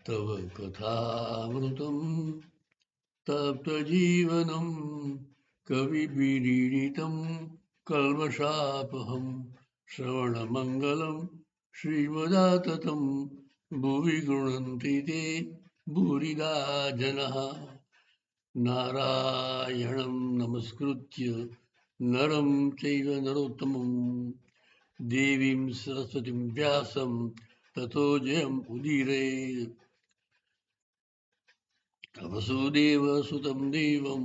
तव कथामृतं तप्तजीवनं कविभिरीडितं कल्मषापहं श्रवणमङ्गलं श्रीमदाततं भुवि गृह्णन्ति ते भूरिदा जनः नारायणं नमस्कृत्य नरं चैव नरोत्तमं देवीं सरस्वतीं व्यासं ततो जयम् उदीरे वसुदेवसुतं देवं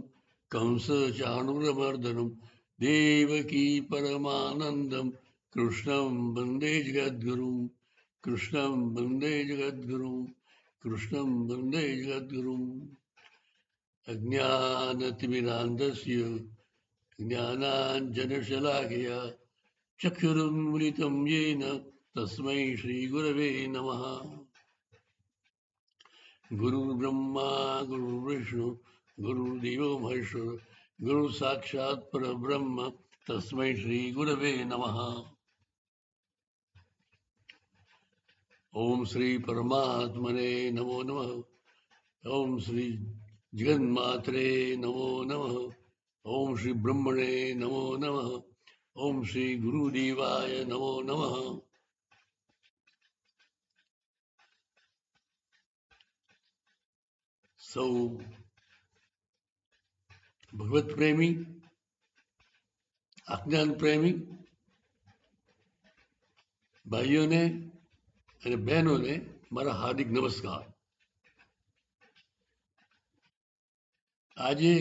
कंसचाणूरमर्दनं देवकी परमानन्दं कृष्णं वन्दे जगद्गुरुं कृष्णं वन्दे जगद्गुरुं कृष्णं वन्दे जगद्गुरुम् अज्ञानतिमिरान्धस्य ज्ञानाञ्जनशलाकया चक्षुरुन्मिलितं येन तस्मै श्रीगुरवे नमः। गुरुर्ब्रह्मा गुरुर्विष्णु गुरुर्देवो महेश्वर गुरु साक्षात् परब्रह्म तस्मै श्रीगुरवे नमः। ओम श्री परमात्मने नमो नमः। ओम श्री जगन्मात्रे नमो नमः। ओम श्री ब्रह्मणे नमो नमः। ओम श्री गुरुदेवाय नमो नमः। सौ भगवत प्रेमी अज्ञान प्रेमी ભાઈઓને અને બહેનોને મારા હાર્દિક નમસ્કાર। આજે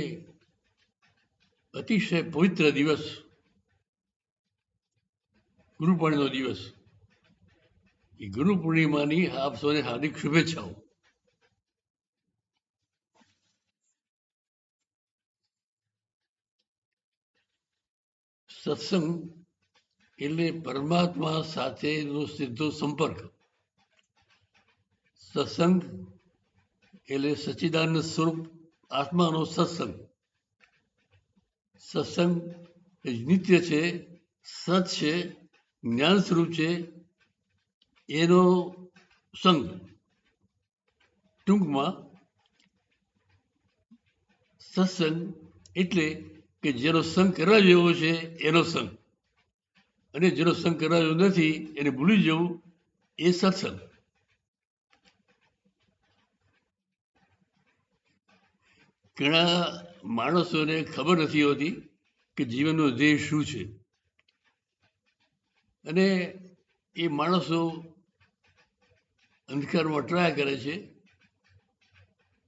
અતિશય પવિત્ર દિવસ, ગુરુ પૂર્ણિમાનો દિવસ। એ ગુરુ પૂર્ણિમાની આપ સૌને હાર્દિક શુભેચ્છાઓ। સત્સંગ એટલે પરમાત્મા સાથેનો સીધો સંપર્ક। સત્સંગ એટલે સચ્ચિદાનંદ સ્વરૂપ આત્માનો સત્સંગ। સત્સંગ એ નિત્ય છે, સત છે, જ્ઞાન સ્વરૂપ છે, એનો સંગ। ટૂંકમાં સત્સંગ એટલે કે જેનો સંગ કરવા જેવો છે એનો સંગ, અને જેનો સંગ કરવા જેવો નથી એને ભૂલી જવું એ સત્સંગ। ઘણા માણસોને ખબર નથી હોતી કે જીવનનો ધ્યેય શું છે, અને એ માણસો અંધકારમાં ટ્રાય કરે છે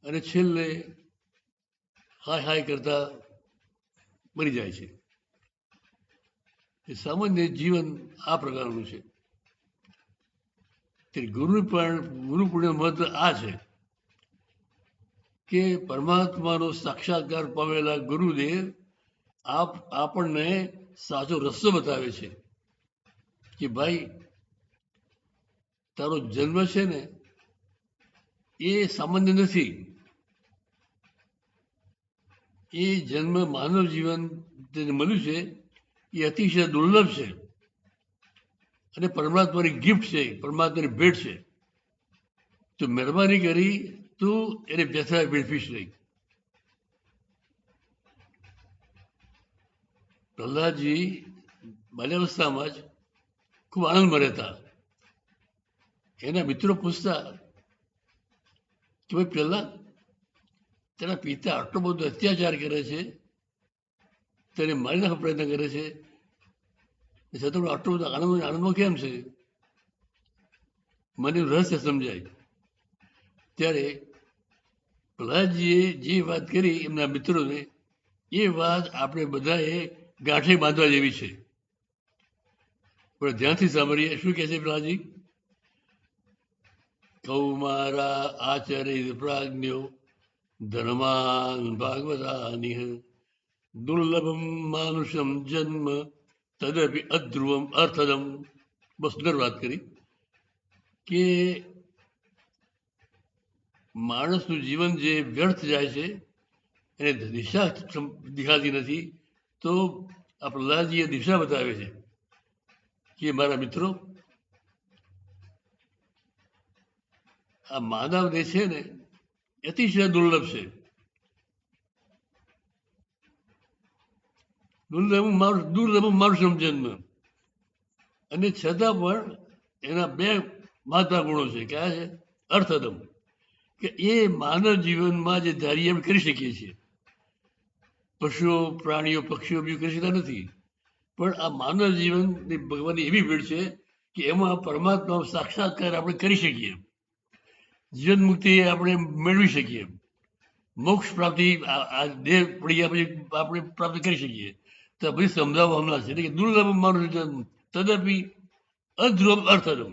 અને છેલ્લે હાય હાય કરતા મરી જાય છે। એ સામાન્ય જીવન આ પ્રકારનું છે। તે ગુરુ પૂર્ણિમાનું મહત્વ આ છે કે પરમાત્માનો સાક્ષાત્કાર પામેલા ગુરુદેવ આપણને સાચો રસ્તો બતાવે છે કે ભાઈ તારો જન્મ છે ને એ સામાન્ય નથી। એ જન્મ માનવ જીવન તેને મળ્યું છે એ અતિશય દુર્લભ છે અને પરમાત્માની ગિફ્ટ છે, પરમાત્માની ભેટ છે। તો મહેરબાની કરી તું એને વ્યથા વેઠવીશ નહીં। પ્રહલાદજી બાલ્યાવસ્થામાં જ ખૂબ આનંદમાં રહેતા। એના મિત્રો પૂછતા કે ભાઈ પ્રહલાદ, તેના પિતા આટલો બધો અત્યાચાર કરે છે, તેને મારી નાખવા પ્રયત્ન કરે છે, છતાં આટલો બધો આનંદમાં કેમ છે? મને રહસ્ય સમજાય। ત્યારે પ્રહલાદજીએ જે વાત કરી એમના મિત્રોને, એ વાત આપણે બધાએ ગાંઠે બાંધવા જેવી છે। પણ ધ્યાનથી સાંભળીએ શું કહે છે પ્રહલાદજી। કૌમારા આચરિત પ્રાજ્ઞો ધર્માન ભાગવતાનિહ દુર્લભમ માનુષમ જન્મ તદપી અધ્રુવમ અર્થદમ। બહુ સુંદર વાત કરી કે માણસનું જીવન જે વ્યર્થ જાય છે એને દિશા દેખાતી નથી, તો આ પ્રહલાદજીએ દિશા બતાવે છે કે મારા મિત્રો આ માનવ દેહ છે ને અતિશય દુર્લભ છે. દુર્લભ માનુષમ જન્મ, અને છતાં પણ એના બે મહત્વના ગુણો છે. કયા છે? અર્થધમ, કે એ માનવ જીવનમાં જે ધારી એમ કરી શકીએ છીએ. પશુઓ, પ્રાણીઓ, પક્ષીઓ બી કરી શકતા નથી. પણ આ માનવ જીવનની ભગવાનની એવી ભેટ છે કે એમાં પરમાત્મા સાક્ષાત્કાર આપણે કરી શકીએ, જીવન મુક્તિ આપણે મેળવી શકીએ, મોક્ષ પ્રાપ્તિ આ દેહ પડી ગયા પછી આપણે પ્રાપ્ત કરી શકીએ. તો બધી સમજાવવા હમણાં છે. એટલે કે દુર્લભ માનુષ જન્મ તદપી અધ્રુવ અર્થધમ.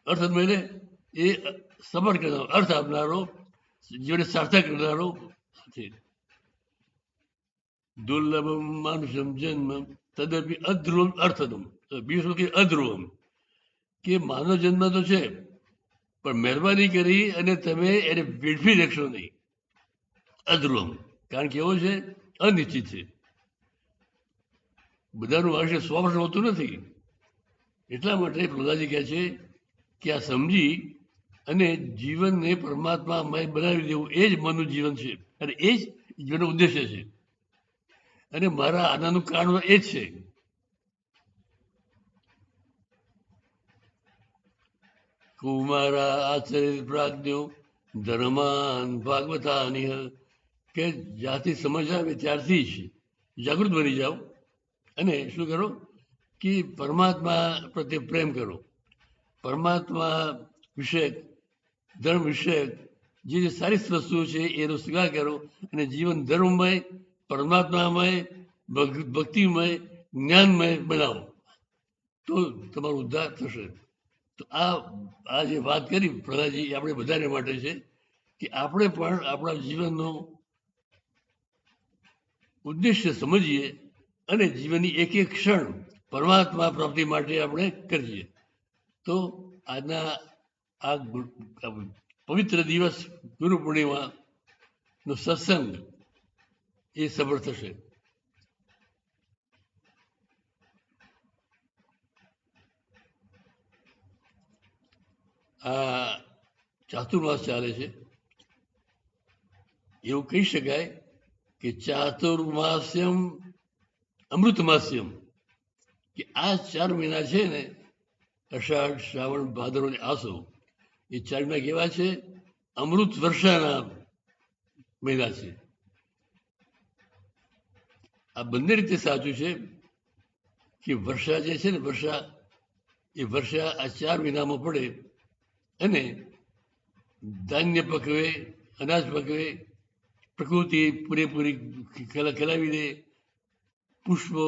અર્થધમ એટલે એ સમર્થ કરનારો, અર્થ આપનારો, જીવનને સાર્થક કરનારો છે. દુર્લભ માનુષમ જન્મ તદપી અધ્રુવમ અર્થધમ. બીજું શું કે અધ્રુવમ, કે માનવ જન્મ તો છે પણ મહેરબાની કરી અને તમે એને વેઠવી દેખશો નહીં. અધ્રુવમ, કારણ કે એવો છે અનિશ્ચિત છે. બધાનું આયુષ્ય 100 વર્ષ હોતું નથી. એટલા માટે પ્રહલાદજી કહે છે કે આ સમજી અને જીવનને પરમાત્મામય બનાવી દેવું એ જ મનનું જીવન છે, અને એ જ જીવનનો ઉદ્દેશ્ય છે, અને મારા આનંદનું કારણ એ જ છે. કુમારા આચરિત પ્રાજ્ઞો ધર્માન ભાગવતાનિહ, કે જ્યાંથી સમજ આવે ત્યારથી જ જાગૃત બની જાઓ અને શું કરો કે પરમાત્મા પ્રત્યે પ્રેમ કરો. પરમાત્મા વિષયક, ધર્મ વિષયક જે સારી વસ્તુઓ છે એનો સ્વીકાર કરો અને જીવન ધર્મમય, પરમાત્મામય, ભક્તિમય, જ્ઞાનમય બનાવો, તો તમારો ઉદ્ધાર થશે. તો આ જે વાત કરી પ્રહલાદજી આપણે બધાને માટે છે કે આપણે પણ આપણા જીવનનો ઉદ્દેશ્ય સમજીએ અને જીવનની એક એક ક્ષણ પરમાત્મા પ્રાપ્તિ માટે આપણે કરીએ. તો આજના આ પવિત્ર દિવસ ગુરુ પૂર્ણિમાનો સત્સંગ એ સફળ થશે. આ ચાતુર્માસ ચાલે છે. એવું કહી શકાય કે ચાતુર્માસ્યમ અમૃતમાસ્યમ, કે આ 4 મહિના છે ને, અષાઢ, શ્રાવણ, ભાદરવો અને આસો, એ 4 મહિના કેવા છે? અમૃત વર્ષાના મહિના છે. આ બંને રીતે સાચું છે કે વર્ષા જે છે ને, વર્ષા આ 4 મહિનામાં પડે અને ધાન્ય પકવે, અનાજ પકવે, પ્રકૃતિ પૂરેપૂરી ખેલાવી દે, પુષ્પો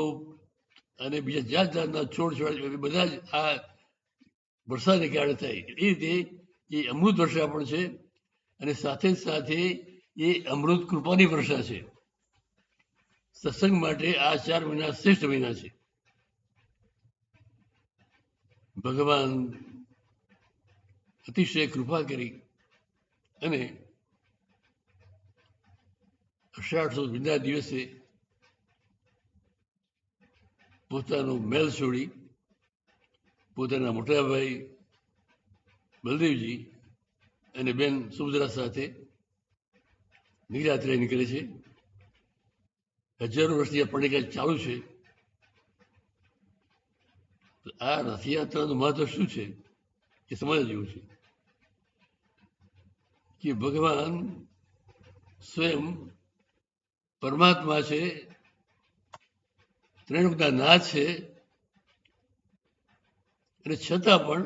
અને બીજા જાત જાતના છોડ બધા જ આ વરસાદને કારણે થાય. એ રીતે એ અમૃત વર્ષા પણ છે, અને સાથે સાથે એ અમૃત કૃપાની વર્ષા છે. સત્સંગ માટે આ 4 મહિના શ્રેષ્ઠ મહિના છે. ભગવાન અતિશય કૃપા કરી અને અષાઢ સુદ વિના દિવસે પોતાનો મેલ છોડી પોતાના મોટાભાઈ બલદેવજી અને બેન સુભદ્રા સાથે નિરાત્રે નીકળે છે. હજારો વર્ષથી આ પંડિકા ચાલુ છે. આ રથયાત્રાનું મહત્વ શું છે એ સમજવા જેવું છે કે ભગવાન સ્વયં પરમાત્મા છે, ત્રિલોકના નાથ છે, અને છતાં પણ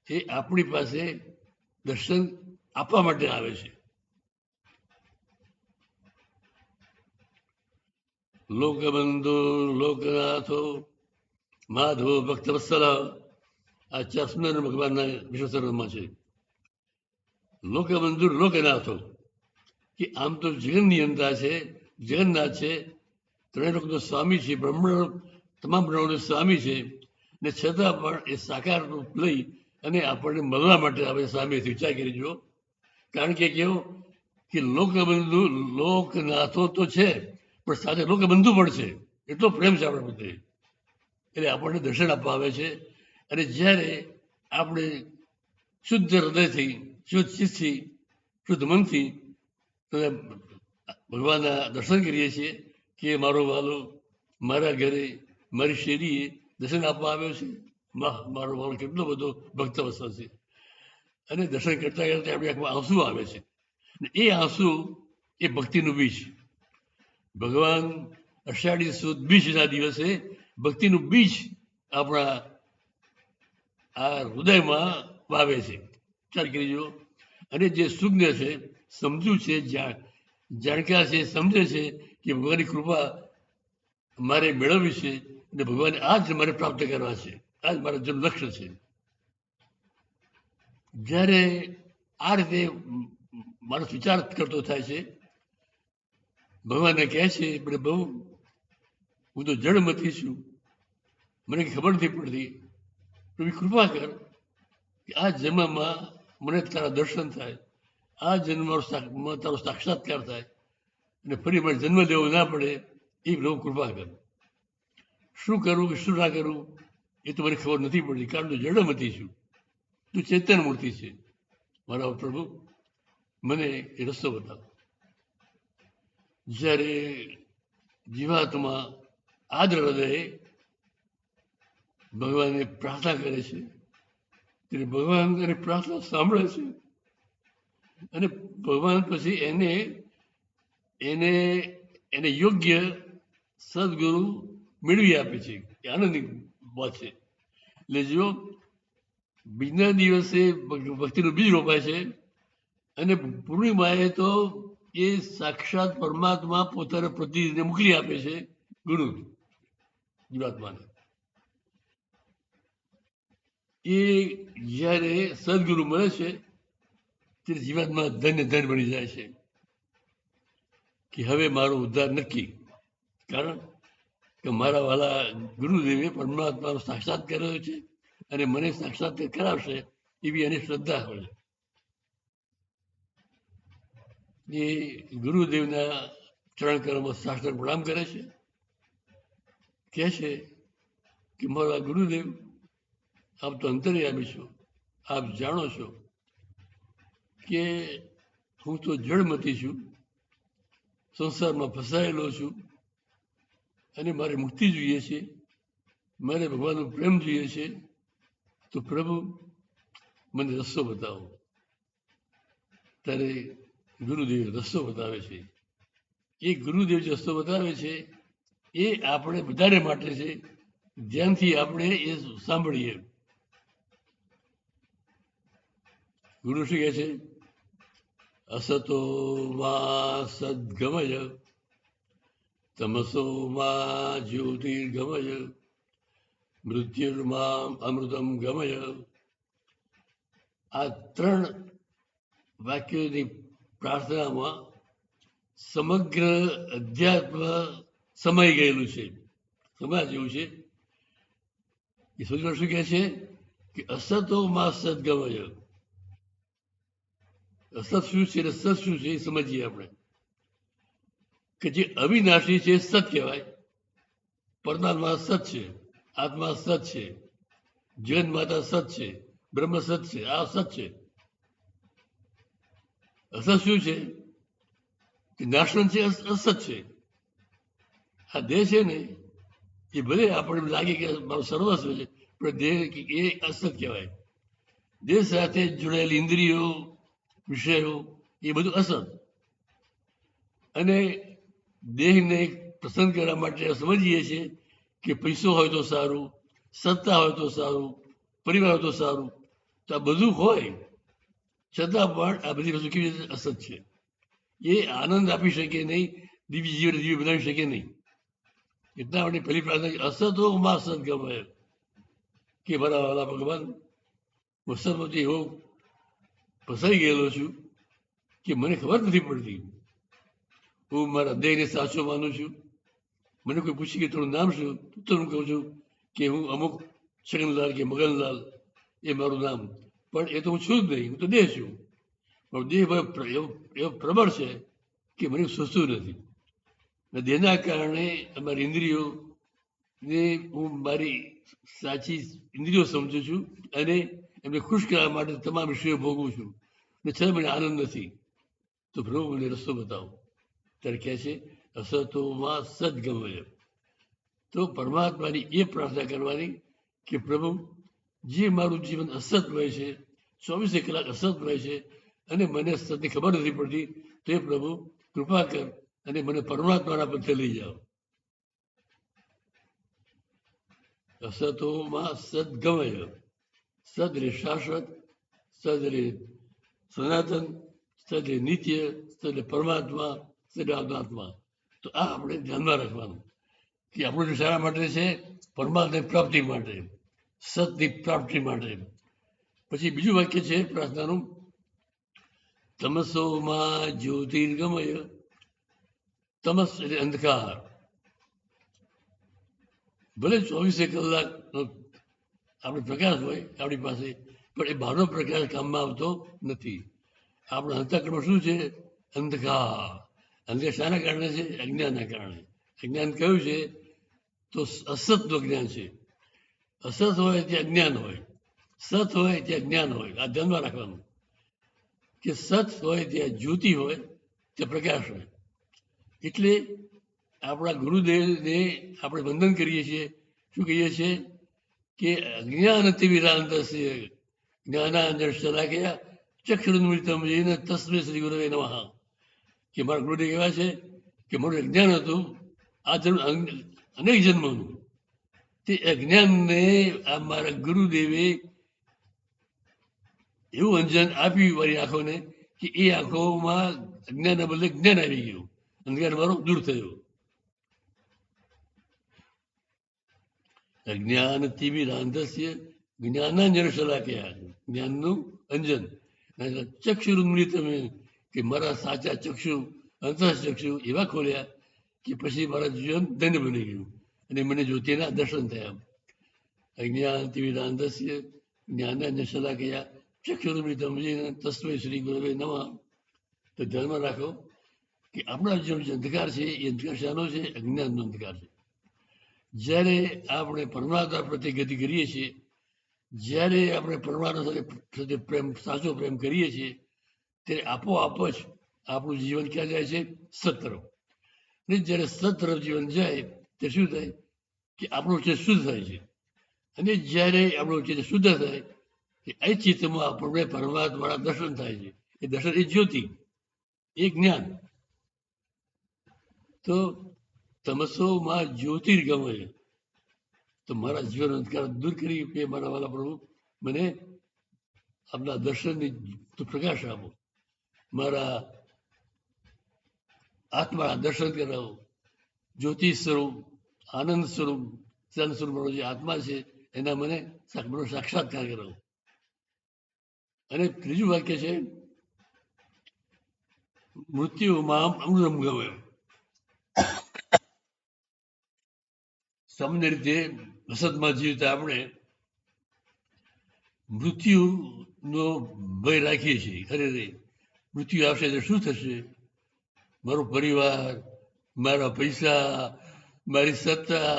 એ આપણી પાસે દર્શન આપવા માટે આવે છે. લોકબંધુ લોકનાથો માધવો ભક્તવત્સલ, આ 4 સુંદર ભગવાનના વિશ્વસર્વમાં છે. લોકબંધુ લોકનાથો, કે આમ તો જગન્નિયંતા છે, જગન્નાથ છે, ત્રણેય સ્વામી છે, તમામ બ્રહ્માંડનો સ્વામી છે, ને છતાં પણ એ સાકાર રૂપ લઈ અને આપણને મળવા માટે આવે સામેથી. વિચાર કરી જુઓ. કારણ કે કેવું કે લોકબંધુ લોકનાથો તો છે પણ સાથે લોકબંધુ પણ છે. એટલો પ્રેમ છે આપણા પ્રત્યે. એટલે આપણને દર્શન આપવા આવે છે. અને જ્યારે આપણે શુદ્ધ હૃદયથી, શુદ્ધ ચિત્તથી, શુદ્ધ મનથી તમે ભગવાનના દર્શન કરીએ છીએ કે મારો વાલો મારા ઘરે મારી શેરીએ દર્શન આપવા આવ્યો છે. મારો વાલો કેટલો બધો ભક્ત વસલ છે. અને દર્શન કરતા કરતા આપણી આંખમાં આંસુ આવે છે. એ આંસુ એ ભક્તિનું બીજ. ભગવાન અષાઢી સુદ બીજના દિવસે ભક્તિનું બીજ આપણા આ હૃદયમાં વાવે છે. ચાલ કરી જુઓ. અને જે સુજ્ઞ છે, સમજુ છે, જાણકાર છે, સમજે છે કે ભગવાનની કૃપા મારે મેળવવી છે અને ભગવાને આ જ મારે પ્રાપ્ત કરવા છે, આ જ મારા જન્મ લક્ષ્ય છે. જ્યારે આ રીતે માણસ વિચાર કરતો થાય છે, ભગવાનને કહે છે મને બહુ હું તો જળમતી છું, મને ખબર નથી પડતી, તમે કૃપા કર કે આ જન્મમાં મને તારા દર્શન થાય, આ જન્મમાં તારો સાક્ષાત્કાર થાય અને ફરી મારે જન્મ લેવો ના પડે એ પ્રભુ કૃપા કર. શું કરવું કે શું ના કરવું એ તો મને ખબર નથી પડતી, કારણ કે જડમતી છું, તું ચેતન મૂર્તિ છે. મારા પ્રભુ મને એ રસ્તો બતાવો. જ્યારે જીવાત્મા આદર હૃદયે ભગવાનને પ્રાર્થના કરે છે ત્યારે ભગવાન એની પ્રાર્થના સાંભળે છે અને ભગવાન પછી એને એને એને યોગ્ય સદગુરુ મેળવી આપે છે. એ આનંદની વાત છે. એટલે જો બીજના દિવસે ભક્તિનું બીજ રોપાય છે અને પૂર્ણિમાએ તો એ સાક્ષાત પરમાત્મા પોતાના પ્રતિનિધિને મોકલી આપે છે ગુરુ જીવાત્માને. એ જ્યારે સદગુરુ મળે છે ત્યારે જીવાત્મા ધન્ય ધન્ય બની જાય છે કે હવે મારો ઉદ્ધાર નક્કી. કારણ કે મારા વાલા ગુરુદેવે પરમાત્માનો સાક્ષાત કર્યો છે અને મને સાક્ષાત કરાવશે એવી એની શ્રદ્ધા હોય. એ ગુરુદેવના ચરણ કળમાં સાષ્ટાંગ પ્રણામ કરે છે, કહે છે કે મારા ગુરુદેવ આપ તો અંતર્યામી છો, આપ જાણો છો કે હું તો જળમતી છું, સંસારમાં ફસાયેલો છું અને મારે મુક્તિ જોઈએ છે, મારે ભગવાનનો પ્રેમ જોઈએ છે, તો પ્રભુ મને રસ્તો બતાવો. ત્યારે ગુરુદેવ રસ્તો બતાવે છે. એ ગુરુદેવ જે રસ્તો બતાવે છે એ આપણે બધાને માટે છે, ધ્યાનથી આપણે એ સાંભળીએ. ગુરુ શું કહે છે? અસતો માં સદગમય તમસો માં જ્યોતિર્ગમય મૃત્યુર્માં અમૃતમ ગમય. આ ત્રણ વાક્યોની પ્રાર્થનામાં સમગ્ર અધ્યાત્મ સમાઈ ગયેલું છે, સમા જેવું છે. એ શું કહે છે કે અસતો માં સદગમય. અસત શું છે અને સત શું છે એ સમજીએ આપણે. કે જે અવિનાશી છે સત કહેવાય, પરમાત્મા સત છે, આત્મા સત છે, જગત માતા સત છે, બ્રહ્મ સત છે, આ સત છે. અસત શું છે કે નાશવંત છે, અસત છે. આ દેહ છે ને એ ભલે આપણે લાગે કે મારો સર્વસ્વ છે પણ દેહ એ અસત કહેવાય. દેહ સાથે જોડાયેલી ઇન્દ્રિયો વિષયો એ બધું અસત. અને દેહને પસંદ કરવા માટે સમજીએ છીએ કે પૈસો હોય તો સારું, સત્તા હોય તો સારું, પરિવાર હોય તો સારું. તો આ બધું હોય છતાં પણ આ બધી વસ્તુ કેવી રીતે અસત છે. એ આનંદ આપી શકે નહીં, દિવ્ય જીવન દિવ્ય બનાવી શકે નહીં. એટલા માટે પહેલી પ્રાર્થના અસતો માં સત ગમે કે મારા વાલા ભગવાન હું સતમાંથી એવો ફસાઈ ગયેલો છું કે મને ખબર નથી પડતી. હું મારા દેહને સાચો માનું છું. મને કોઈ પૂછી કે તારું નામ શું, તો હું કહું છું કે હું અમુક છગનલાલ કે મગનલાલ એ મારું નામ. પણ એ તો હું છું જ નહીં, હું તો દેહ છું. પણ દેહ એવો પ્રબળ છે કે મને સોચતું નથી. દેહના કારણે અમારી ઇન્દ્રિયોને હું મારી સાચી ઇન્દ્રિયો સમજું છું અને એમને ખુશ કરવા માટે તમામ વિષયો ભોગવું છું ને છતાં મને આનંદ નથી. તો પ્રભુ મને રસ્તો બતાવો. ત્યારે કહે છે અસતોમાં સદગમય. તો પરમાત્માની એ પ્રાર્થના કરવાની કે પ્રભુ જે મારું જીવન અસત હોય છે, 24 કલાક અસત હોય છે અને મને સતની ખબર નથી પડતી, તો એ પ્રભુ કૃપા કર અને મને પરમાત્માના પથે લઈ જાઓ. અસતોમાં સદગમય. સદ રે શાશ્વત, સદ રે સનાતન, સદ રે નિત્ય, સદ રે પરમાત્મા, સદ આત્મા. તો આ આપણે ધ્યાનમાં રાખવાનું કે આપણું શાના માટે છે? પરમાત્માની પ્રાપ્તિ માટે, સતની પ્રાપ્તિ માટે. પછી બીજું વાક્ય છે પ્રાર્થનાનું, તમસોમાં જ્યોતિર્ગમય. તમસ એટલે અંધકાર. ભલે 24 કલાકનો આપણે પ્રકાશ હોય આપણી પાસે, પણ એ બહારનો પ્રકાશ કામમાં આવતો નથી. આપણા અંતઃકરણ શું છે? અંધકાર. અંધકાર શાના કારણે છે? અજ્ઞાનના કારણે. અજ્ઞાન કયું છે? તો અસતનું જ્ઞાન છે. અસત હોય ત્યાં અજ્ઞાન હોય, સત હોય ત્યાં જ્ઞાન હોય. આ ધ્યાનમાં રાખવાનું કે સત હોય ત્યાં જ્યોતિ હોય, ત્યાં પ્રકાશ હોય. એટલે આપણા ગુરુદેવને આપણે વંદન કરીએ છીએ. શું કહીએ છીએ? કે અજ્ઞાનતિમિરાંધસ્ય જ્ઞાનાંજન શલાકયા ચક્ષુરુન્મિલિતમ યેન તસ્મૈ શ્રી ગુરવે નમઃ. કે મારા ગુરુદેવ એવા છે કે મારું અજ્ઞાન હતું આ જન્મ અનેક જન્મોનું. તે અજ્ઞાનને આ મારા ગુરુદેવે એવું અંજન આપ્યું મારી આંખોને કે એ આંખોમાં અજ્ઞાનના બદલે જ્ઞાન આવી ગયું. અંધકાર મારો દૂર થયો. અજ્ઞાન તિમિરાંધસ્ય જ્ઞાનાંજન શલાકયા. જ્ઞાનનું અંજન. ચક્ષુરુન્મિલિતમ કે મારા સાચા ચક્ષુ અંતઃચક્ષુ એવા ખોલ્યા કે પછી મારા જીવન ધન્ય બની ગયું અને મને જ્યોતિના દર્શન થયા. અજ્ઞાન તિમિરાંધસ્ય જ્ઞાનાંજન શલાકયા ચક્ષુરુન્મિલિતમ યેન તસ્મૈ શ્રી ગુરવે નમઃ. તો ધ્યાનમાં રાખો કે આપણા જે અંધકાર છે એ અંધકાર શાનો છે? અજ્ઞાનનો અંધકાર છે. જ્યારે આપણે પરમાત્મા પ્રત્યે ગતિ કરીએ છીએ, જ્યારે આપણે પરમાત્મા સાથે પ્રેમ, સાચો પ્રેમ કરીએ છીએ, ત્યારે આપોઆપ જ આપણું જીવન ક્યાં જાય છે? સત તરફ. ને જ્યારે સત તરફ જીવન જાય તે શું થાય? કે આપણું ચિત્ત શુદ્ધ થાય છે. અને જ્યારે આપણું ચિત્ત શુદ્ધ થાય કે એ ચિત્તમાં આપણને પરમાત્માના દર્શન થાય છે. એ દર્શન એ જ્યોતિ, એ જ્ઞાન. તો તમસોમાં જ્યોતિર્ગમય. તો મારા જીવન અંધકાર દૂર કરી કે મારા વાલા પ્રભુ મને આપના દર્શનની પ્રકાશ આપો. મારા આત્માના દર્શન કરાવો. જ્યોતિ સ્વરૂપ, આનંદ સ્વરૂપ, ચંદ સ્વરૂપ મારો જે આત્મા છે એના મને સાક્ષાત્કાર કરાવો. અને ત્રીજું વાક્ય છે મૃત્યુમાં અમૃતમ ગમે. સામાન્ય રીતે અસતમાં જીવતા આપણે મૃત્યુનો ભય રાખીએ છીએ. ખરેખર મૃત્યુ આવશે તો શું થશે? મારો પરિવાર, મારા પૈસા, મારી સત્તા,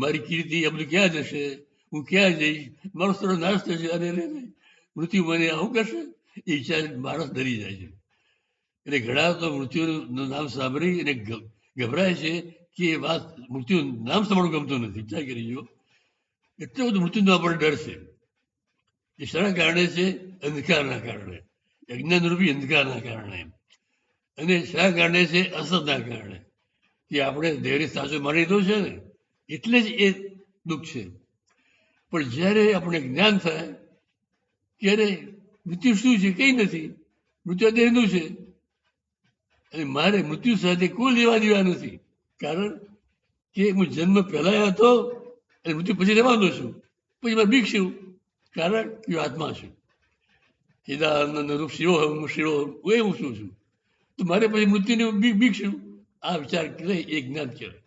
મારી કીર્તિ આ બધું ક્યાં જશે? હું ક્યાં જઈશ? મારો સર્વ નાશ થશે. અરે મૃત્યુ મને આવું કરશે? એ વિચાર માણસ ડરી જાય છે. એટલે ઘણા તો મૃત્યુનું નામ સાંભળી અને ગભરાય છે કે એ વાત મૃત્યુ નામ સાંભળવું ગમતું નથી. વિચાર કરી જો, એટલો બધો મૃત્યુનો આપણને ડર છે. એ શાના કારણે છે? અંધકારના કારણે, અજ્ઞાનરૂપી અંધકારના કારણે. અને શાના કારણે છે? અસતના કારણે. કે આપણે ધૈર્ય સાચો માની લીધો છે ને એટલે જ એ દુઃખ છે. પણ જ્યારે આપણે જ્ઞાન થાય ત્યારે મૃત્યુ શું છે? કંઈ નથી. મૃત્યુ દેહનું છે અને મારે મૃત્યુ સાથે કોઈ લેવા દેવા નથી. કારણ કે હું જન્મ પહેલા હતો અને મૃત્યુ પછી રહેવાનો છું. પછી મારે બીક શું? કારણ કે આત્મા છું. ચિદાનંદ રૂપ શિરોહમ શિરોહમ હું શું છું? તો મારે પછી મૃત્યુની બીક શું? આ વિચાર કરે એ જ્ઞાન કહેવાય.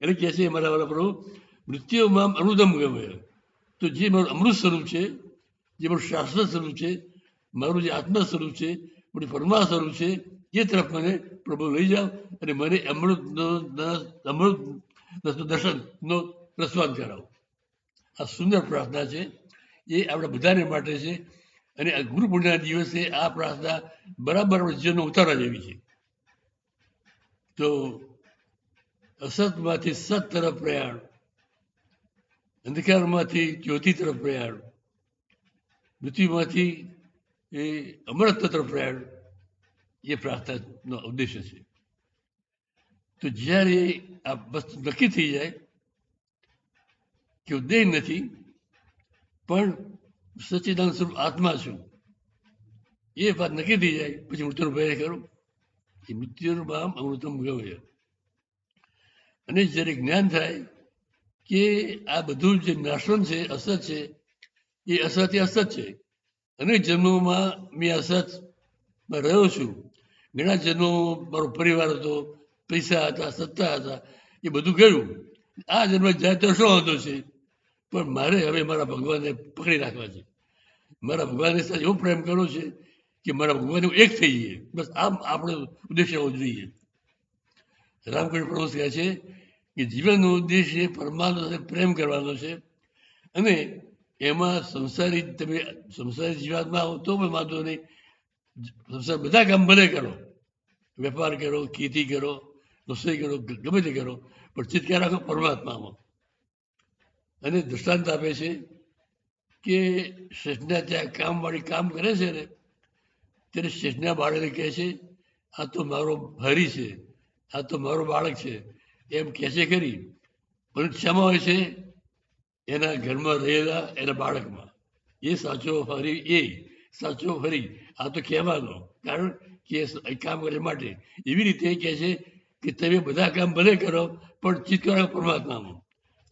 એટલે કહે છે મારા વાળા પ્રભુ મૃત્યુમાં અમૃતમ ગમે. તો જે મારું અમૃત સ્વરૂપ છે, જે મારું શાશ્વત સ્વરૂપ છે, મારું જે આત્મા સ્વરૂપ છે, મારું પરમા સ્વરૂપ છે, એ તરફ મને પ્રભુ લઈ જાઓ અને મને અમૃત દર્શનનો પ્રસ્વાદ કરાવો. આ સુંદર પ્રાર્થના છે. એ આપણા બધાને માટે છે. અને આ ગુરુ પૂર્ણિમાના દિવસે આ પ્રાર્થના બરાબર જીવનનો ઉતારવા જેવી છે. તો અસતમાંથી સત તરફ પ્રયાણ, અંધકારમાંથી જ્યોતિ તરફ પ્રયાણ, મૃત્યુમાંથી એ અમરત્વ તરફ પ્રયાણ, એ પ્રાર્થનાનો ઉદ્દેશ્ય છે. તો જ્યારે આ વસ્તુ નક્કી થઈ જાય કે દેહ નથી પણ સચ્ચિદાનંદ સ્વરૂપ આત્મા છું, એ વાત નક્કી થઈ જાય પછી મૃત્યુનો ભય કરો. એ મૃત્યુનું નામ અમૃતમ ગમે. અને જ્યારે જ્ઞાન થાય કે આ બધું જે નાશન છે, અસત છે, એ અસત છે. અનેક જન્મોમાં મેં અસતમાં રહ્યો છું. ઘણા જન્મો મારો પરિવાર હતો, પૈસા હતા, સત્તા હતા, એ બધું ગયું. આ જન્મ જાય તો શું વાંધો છે, પણ મારે હવે મારા ભગવાનને પકડી રાખવા છે. મારા ભગવાનની સાથે એવો પ્રેમ કરવો છે કે મારા ભગવાન એક થઈ જઈએ. બસ આમ આપણો ઉદ્દેશ્ય હોવો જોઈએ. રામકૃષ્ણ પરમહંસ કહે છે કે જીવનનો ઉદ્દેશ્ય પરમાત્મા સાથે પ્રેમ કરવાનો છે. અને એમાં તમે સંસારી જીવાતમાં આવો તો પણ વાંધો નહીં. સંસાર બધા કામ ભલે કરો, વેપાર કરો, ખેતી કરો, રસોઈ કરો, ગમે તે કરો, પણ ચિત્કાર રાખો પરમાત્મામાં. અને દૃષ્ટાંત આપે છે કે શેઠના ત્યાં કામવાળી કામ કરે છે ને, ત્યારે શેઠના બાળકને કહે છે, આ તો મારો હરી છે, આ તો મારો બાળક છે, એમ કહે છે ખરી, પણ શામાં હોય છે? એના ઘરમાં રહેલા એના બાળકમાં. એ સાચો હરી, આ તો કહેવાનો, કારણ કે કામ કરવા માટે. એવી રીતે કહે છે કે તમે બધા કામ ભલે કરો પણ ચિત્ત કરો પરમાત્મામાં,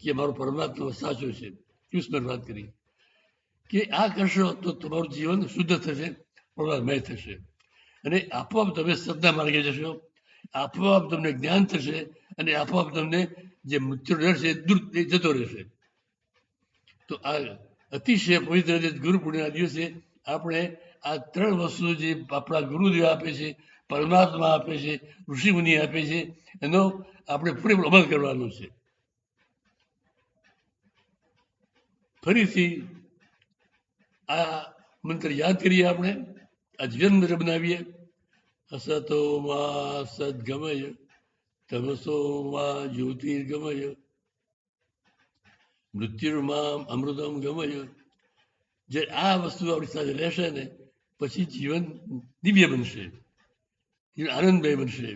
કે મારો પરમાત્મા સાચો છે. કૃષ્ણ વાત કરી કે આ કરશો તો તમારું જીવન શુદ્ધ થશે, પ્રભાતમય થશે. અને આપોઆપ તમે સદના માર્ગે જશો, આપોઆપ તમને જ્ઞાન થશે, અને આપોઆપ તમને જે મૃત્યુ ડર છે દૂર જતો રહેશે. તો આ અતિશય પવિત્ર ગુરુ પૂર્ણિમાના દિવસે આપણે આ ત્રણ વસ્તુ જે આપણા ગુરુદેવ આપે છે, પરમાત્મા આપે છે, ઋષિમુનિ આપે છે, એનો આપણે પૂરેપૂરો અમલ કરવાનો છે. ફરીથી આ મંત્ર યાદ કરીએ, આપણે આ જીવન મંત્ર બનાવીએ. અસતો માં સદગમય, તમસો માં જ્યોતિર્ગમય, મૃત્યુર્મામ અમૃતમ ગમય. જે આ વસ્તુ આપણી સાથે રહેશે ને, પછી જીવન દિવ્ય બનશે, જીવન આનંદમય બનશે.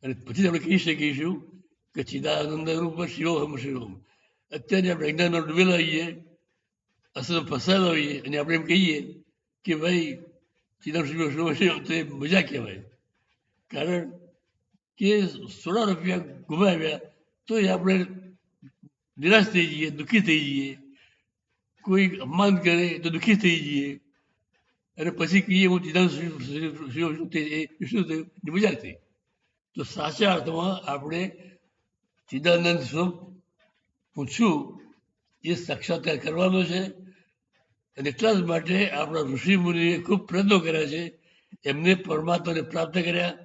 અને પછી આપણે કહી શકીશું કે ચિદાનંદ રૂપ શિવોહમ શિવમ. અત્યારે આપણે અજ્ઞાનમાં ડૂબેલા હોઈએ, અસર ફસાયેલા હોઈએ, અને આપણે એમ કહીએ કે ભાઈ ચિદાનંદ શિવ તો એ મજા કહેવાય. કારણ કે 16 રૂપિયા ગુમાવ્યા તો એ આપણે નિરાશ થઈ જઈએ, દુઃખી થઈ જઈએ. કોઈ અપમાન કરે તો દુઃખી થઈ જઈએ, અને પછી કહીએ હું ચિદાનંદ શું થયું, મજા થઈ. તો સાચા અર્થમાં આપણે ચિદાનંદ સ્વરૂપ હું છું એ સાક્ષાત્કાર કરવાનો છે. અને એટલા જ માટે આપણા ઋષિ મુનિએ ખૂબ પ્રયત્નો કર્યા છે. એમને પરમાત્માને પ્રાપ્ત કર્યા,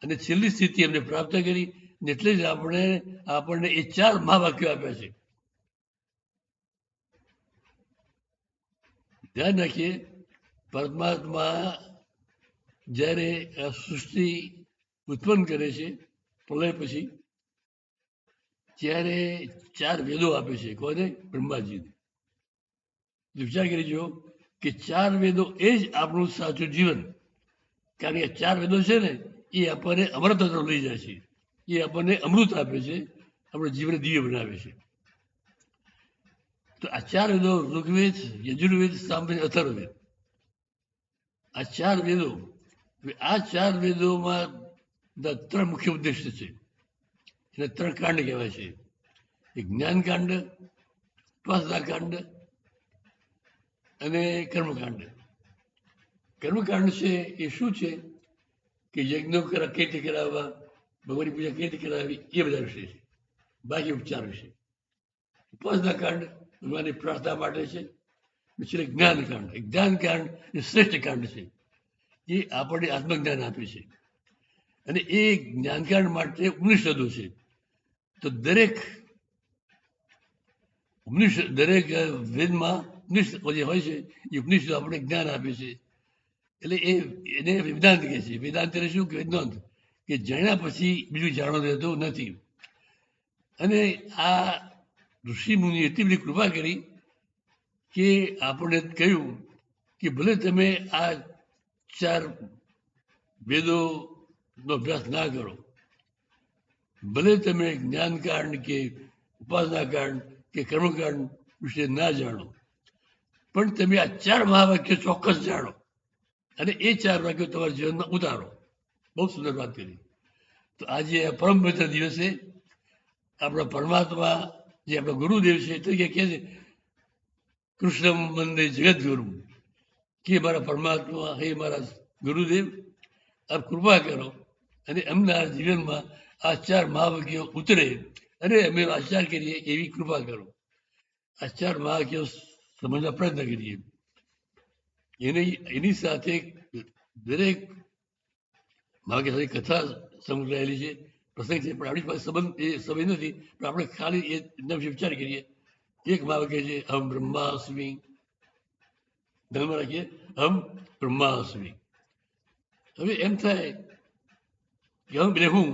અને છેલ્લી સ્થિતિ એમને પ્રાપ્ત કરી. એટલે જ આપણને એ 4 મહાવાક્યો આપ્યા છે. ધ્યાન રાખીએ, પરમાત્મા જ્યારે આ સૃષ્ટિ ઉત્પન્ન કરે છે પ્રલય પછી, ત્યારે 4 વેદો આપે છે. કોને? બ્રહ્માજીને. વિચાર કરીજો કે 4 વેદો એ જ આપણું સાચું જીવન. કારણ કે 4 વેદો છે ને, એ આપણને અમૃત તરફ લઈ જાય છે. એ આપણને અમૃત આપે છે, આપણે જીવન દિવ્ય બનાવે છે. તો આ 4 વેદો ઋગ્વેદ, યજુર્વેદ, સામવેદ, અથર્વવેદ, આ 4 વેદો, આ 4 વેદોમાં 3 મુખ્ય ઉદ્દેશ્ય છે. એને 3 કાંડ કહેવાય છે. એક જ્ઞાનકાંડ, ઉપાસનાકાંડ અને કર્મકાંડ. કર્મકાંડ છે એ શું છે કે યજ્ઞો કઈ રીતે કરાવવા, ભગવાનની પૂજા કઈ રીતે કરાવવી, એ બધા વિષય છે, બાહ્ય ઉપચાર વિશે. ઉપાસનાકાંડ ભગવાનની પ્રાર્થના માટે છે. પછી જ્ઞાનકાંડ એ શ્રેષ્ઠ કાંડ છે. એ આપણને આત્મજ્ઞાન આપે છે. અને એ જ્ઞાનકાંડ માટે ઉપનિષદો છે. તો દરેક વેદમાં ઉપનિષદ જે હોય છે એ ઉપનિષદ આપણે જ્ઞાન આપે છે. એટલે એને વેદાંત કહે છે. વેદાંત એટલે શું કે વેદાંત કે જાણ્યા પછી બીજું જાણવા રહેતું નથી. અને આ ઋષિ મુનિ એટલી બધી કૃપા કરી કે આપણને કહ્યું કે ભલે તમે આ 4 વેદોનો અભ્યાસ ના કરો, ભલે તમે જ્ઞાનકાંડ કે ઉપાસનાકાંડ કે કર્મકાંડ વિશે ના જાણો, પણ તમે આ 4 મહાવાક્યો ચોક્કસ જાણો અને એ 4 વાક્યો તમારા જીવનમાં ઉતારો. બહુ સુંદર વાત કરી. તો આજે પરમ પવિત્ર દિવસે આપણા પરમાત્મા જે આપણા ગુરુદેવ છે તરીકે કહે છે કૃષ્ણ વંદે જગદગુરુ, કે મારા પરમાત્મા હે મારા ગુરુદેવ આપ કૃપા કરો અને એમના જીવનમાં આ 4 મહાવાક્યો ઉતરે અને અમે આચાર કરીએ એવી કૃપા કરો. આ 4 મહાવાક્યો સમજવા પ્રયત્ન કરીએ. એની સાથે દરેક મહાવાક્ય સાથે કથા સંકળાયેલી છે, પ્રસંગ છે, પણ આપણી પાસે સંબંધ એ સમય નથી. પણ આપણે ખાલી એના વિશે વિચાર કરીએ. એક મહાવાક્ય છે અહમ બ્રહ્માસ્મિ. ધ્યાનમાં રાખીએ, અહમ બ્રહ્માસ્મિ. હવે એમ થાય કે એટલે હું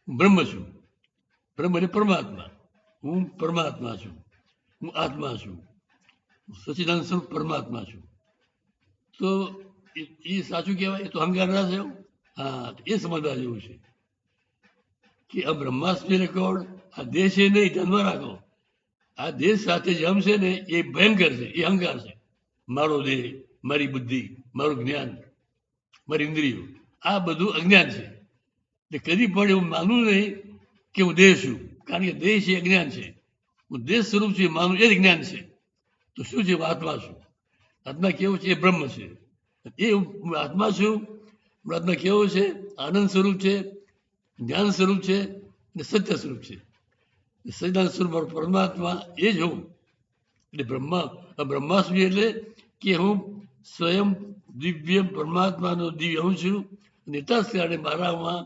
બ્રહ્મ છું. બ્રહ્મ એટલે પરમાત્મા. હું પરમાત્મા છું, હું આત્મા છું, સચ્ચિદાનંદ સ્વરૂપ પરમાત્મા છું. તો એ સાચું કહેવાય? તો અહંકાર ના થયો? હા, એ સમજવા જેવું છે કે આ બ્રહ્માસ્મિ રેકોર્ડ આ દેહ છે નહીં, ધ્યાનમાં રાખો. આ દેહ સાથે જે અહમ છે ને એ ભયંકર છે, એ અહંકાર છે. મારો દેહ, મારી બુદ્ધિ, મારું જ્ઞાન, મારી ઇન્દ્રિયો, આ બધું અજ્ઞાન છે. એટલે કદી પણ એવું માનવું નહીં કે હું દેહ છું, કારણ કે દેહ છે અજ્ઞાન છે. હું દેહ સ્વરૂપ છું માનવું એ જ જ્ઞાન છે. તો શું છે? આત્મા છું. આત્મા કેવું છે? એ બ્રહ્મ છે. એ હું આત્મા છું. આત્મા કેવો છે? આનંદ સ્વરૂપ છે, જ્ઞાન સ્વરૂપ છે અને સત્ય સ્વરૂપ છે. સચ્ચિદાનંદ સ્વરૂપ મારો પરમાત્મા એ જ હું. એટલે બ્રહ્માસ્મિ એટલે કે હું સ્વયં દિવ્ય પરમાત્માનો દિવ્ય હું છું. અને એટલા જ કારણે મારામાં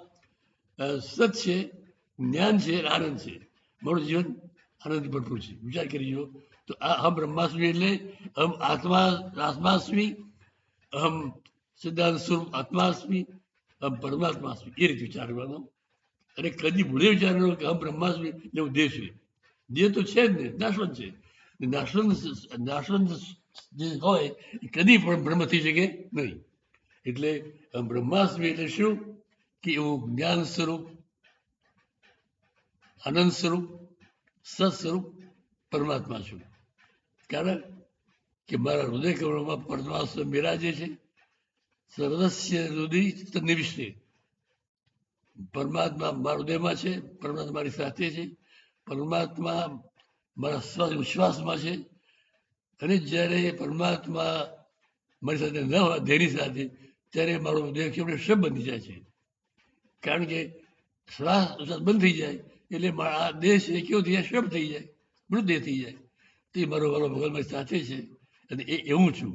સત છે, જ્ઞાન છે, આનંદ છે. મારું જીવન આનંદ ભરપૂર છે. વિચાર કરી જુઓ. તો આ અહમ બ્રહ્માસ્મિ એટલે અહમ આત્માસ્મિ, અહમ સચ્ચિદાનંદ સ્વરૂપ આત્માસ્મિ, અહમ પરમાત્માસ્મિ. એ રીતે વિચાર કરવાનો. અને કદી ભૂલે વિચારવાનો કે અહમ બ્રહ્માસ્મિ એટલે હું દેહ છું. દેહ તો છે જ ને, નાશવંત છે. નાશવંત જે હોય એ કદી પણ બ્રહ્મ થઈ શકે નહીં. એટલે બ્રહ્માસ્મિ એટલે શું? કે એવું જ્ઞાન સ્વરૂપ, આનંદ સ્વરૂપ, સત સ્વરૂપ પરમાત્મા છું. કારણ કે મારા હૃદય કમળમાં પરમાત્મા બિરાજે છે. સર્વસ્ય હૃદય નિવિષ્ટે. પરમાત્મા મારા હૃદયમાં છે, પરમાત્મા મારી સાથે છે, પરમાત્મા મારા શ્વાસ ઉચ્છ્વાસમાં છે. અને જ્યારે પરમાત્મા મારી સાથે ન હોય, દેહની સાથે, ત્યારે મારો દેહ કેવડે શબ બની જાય છે. કારણ કે શ્વાસ બંધ થઈ જાય એટલે આ દેહ છે કેવો થઈ જાય? શબ થઈ જાય, મૃતદેહ થઈ જાય. તે મારો વાલો ભગવાન મારી સાથે છે અને એ એવું છું